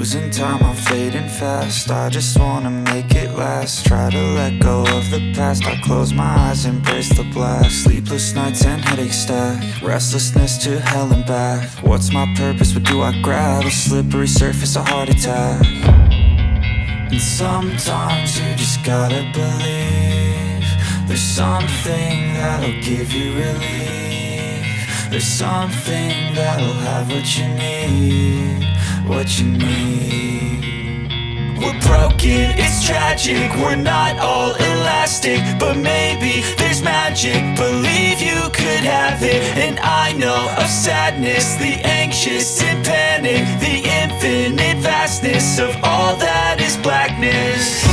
losing time, I'm fading fast. I just wanna make it last. Try to let go of the past. I close my eyes, embrace the blast. Sleepless nights and headaches stack. Restlessness to hell and back. What's my purpose? What do I grab? A slippery surface, a heart attack. And sometimes you just gotta believe there's something that'll give you relief. There's something that'll have what you need, what you need. We're broken, it's tragic, we're not all elastic, but maybe there's magic. Believe you could have it. And I know of sadness, the anxious and panic, the infinite vastness of all that is blackness.